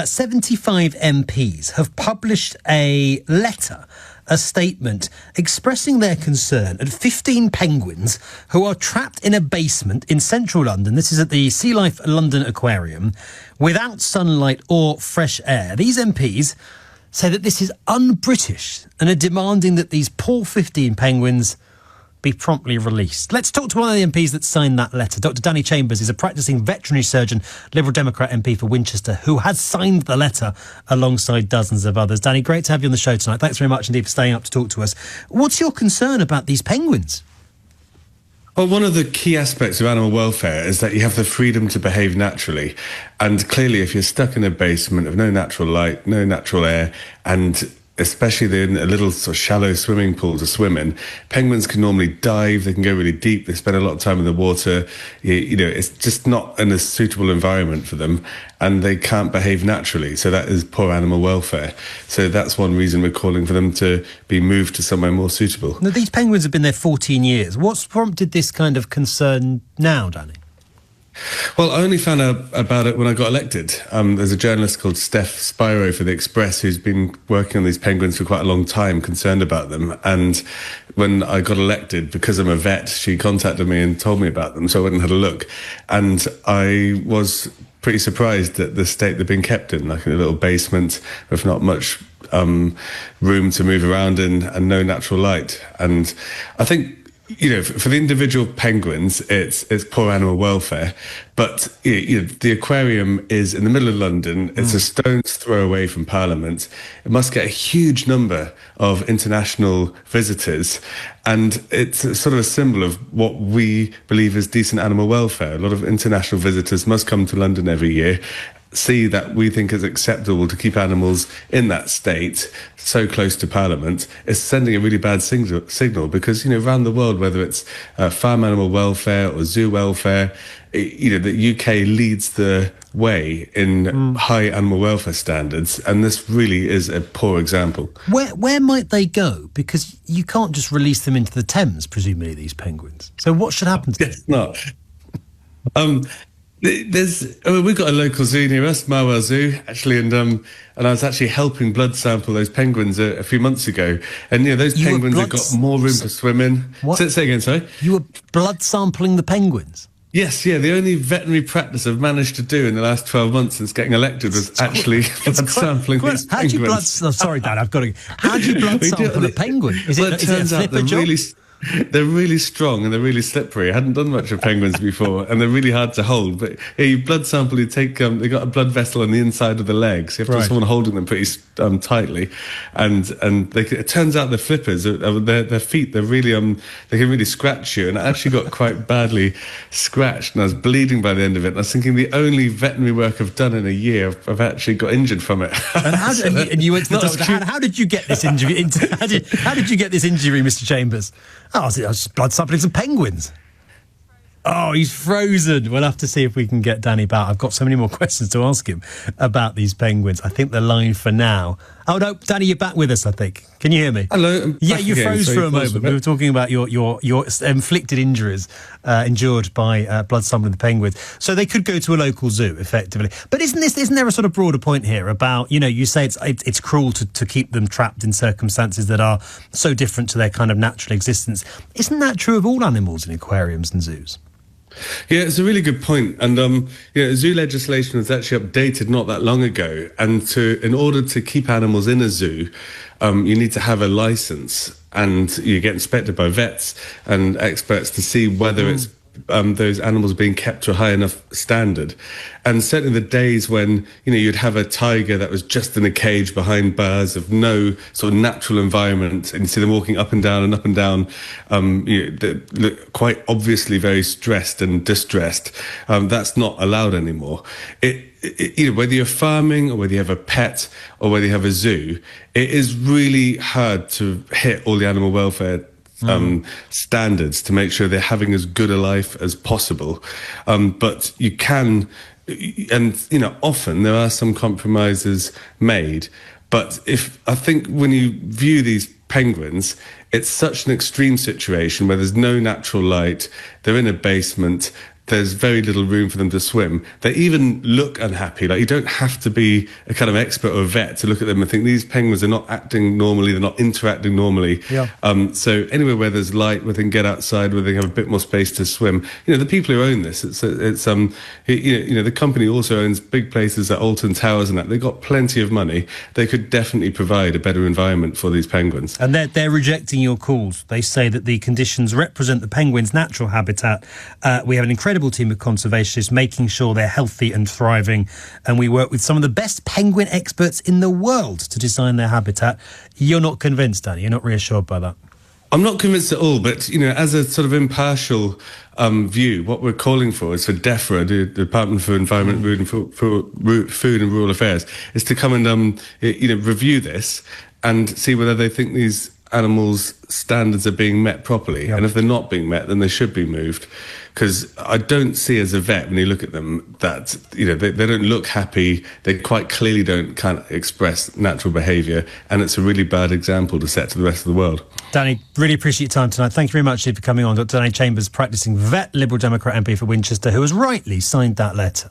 75 MPs have published a letter, a statement expressing their concern at 15 penguins who are trapped in a basement in central London. This is at the Sea Life London Aquarium, without sunlight or fresh air. These MPs say that this is un-British and are demanding that these poor 15 penguins be promptly released. Let's talk to one of the MPs that signed that letter. Dr. Danny Chambers is a practising veterinary surgeon, Liberal Democrat MP for Winchester, who has signed the letter alongside dozens of others. Danny, great to have you on the show tonight. Thanks very much indeed for staying up to talk to us. What's your concern about these penguins? Well, one of the key aspects of animal welfare is that you have the freedom to behave naturally. And clearly, if you're stuck in a basement of no natural light, no natural air, and especially in a little sort of shallow swimming pool to swim in, penguins can normally dive, they can go really deep, they spend a lot of time in the water. You know, it's just not a suitable environment for them, and they can't behave naturally. So that is poor animal welfare. So that's one reason we're calling for them to be moved to somewhere more suitable. Now, these penguins have been there 14 years. What's prompted this kind of concern now, Danny? Well, I only found out about it when I got elected. There's a journalist called Steph Spiro for The Express who's been working on these penguins for quite a long time, concerned about them. And when I got elected, because I'm a vet, she contacted me and told me about them. So I went and had a look. And I was pretty surprised at the state they've been kept in, like in a little basement with not much room to move around in and no natural light. And I think, you know, for the individual penguins, it's poor animal welfare. But you know, the aquarium is in the middle of London. It's a stone's throw away from Parliament. It must get a huge number of international visitors. And it's sort of a symbol of what we believe is decent animal welfare. A lot of international visitors must come to London every year, see that we think is acceptable to keep animals in that state so close to Parliament. Is sending a really bad signal because, you know, around the world, whether it's farm animal welfare or zoo welfare, you know, the UK leads the way in high animal welfare standards, and this really is a poor example. Where might they go? Because you can't just release them into the Thames, presumably, these penguins. So what should happen to them? It's not. We've got a local zoo near us, Marwell Zoo, actually, and I was actually helping blood sample those penguins a few months ago, and you know, those penguins have got more room to swim in. What? Say again, sorry. You were blood sampling the penguins? Yes, yeah. The only veterinary practice I've managed to do in the last 12 months since getting elected was actually blood sampling these penguins. Sorry, Dad, I've got to. How do you blood sample a penguin? Is it a flipper job? They're really strong and they're really slippery. I hadn't done much of penguins before, and they're really hard to hold. But yeah, you blood sample, you take they got a blood vessel on the inside of the legs. You have to have someone holding them pretty tightly, and it turns out the flippers, their feet, they're really they can really scratch you. And I actually got quite badly scratched, and I was bleeding by the end of it. And I was thinking the only veterinary work I've done in a year, I've actually got injured from it. And you went to the doctor. How did you get this injury? How did you get this injury, Mr. Chambers? Oh, I was just blood sampling some penguins. Oh, he's frozen. We'll have to see if we can get Danny back. I've got so many more questions to ask him about these penguins. I think the line for now. Oh, no, Danny, you're back with us, I think. Can you hear me? Hello. Yeah, you froze for a moment. We were talking about your inflicted injuries endured by blood sampling the penguins. So they could go to a local zoo, effectively. But isn't there a sort of broader point here about, you know, you say it's cruel to keep them trapped in circumstances that are so different to their kind of natural existence. Isn't that true of all animals in aquariums and zoos? Yeah, it's a really good point. And zoo legislation was actually updated not that long ago. And in order to keep animals in a zoo, you need to have a license, and you get inspected by vets and experts to see whether it's those animals being kept to a high enough standard. And certainly the days when, you know, you'd have a tiger that was just in a cage behind bars of no sort of natural environment, and you see them walking up and down, they look quite obviously very stressed and distressed. That's not allowed anymore. You know, whether you're farming or whether you have a pet or whether you have a zoo, it is really hard to hit all the animal welfare standards to make sure they're having as good a life as possible. But you can, and, you know, often there are some compromises made. But I think when you view these penguins, it's such an extreme situation where there's no natural light, they're in a basement, there's very little room for them to swim. They even look unhappy. Like, you don't have to be a kind of expert or a vet to look at them and think these penguins are not acting normally, they're not interacting normally. Yeah. So anywhere where there's light, where they can get outside, where they have a bit more space to swim, the people who own this, the company also owns big places like Alton Towers and that. They've got plenty of money. They could definitely provide a better environment for these penguins. And they're rejecting your calls. They say that the conditions represent the penguins' natural habitat. We have an incredible team of conservationists making sure they're healthy and thriving, and we work with some of the best penguin experts in the world to design their habitat. You're not convinced, Danny? You're not reassured by that? I'm not convinced at all, but, as a sort of impartial view, what we're calling for is for DEFRA, the Department for Environment, Food and Rural Affairs, is to come and, review this and see whether they think these animals' standards are being met properly. Yep. And if they're not being met, then they should be moved. Because I don't see as a vet, when you look at them, that, they don't look happy. They quite clearly don't kind of express natural behaviour. And it's a really bad example to set to the rest of the world. Danny, really appreciate your time tonight. Thank you very much for coming on. Dr. Danny Chambers, practising vet, Liberal Democrat MP for Winchester, who has rightly signed that letter.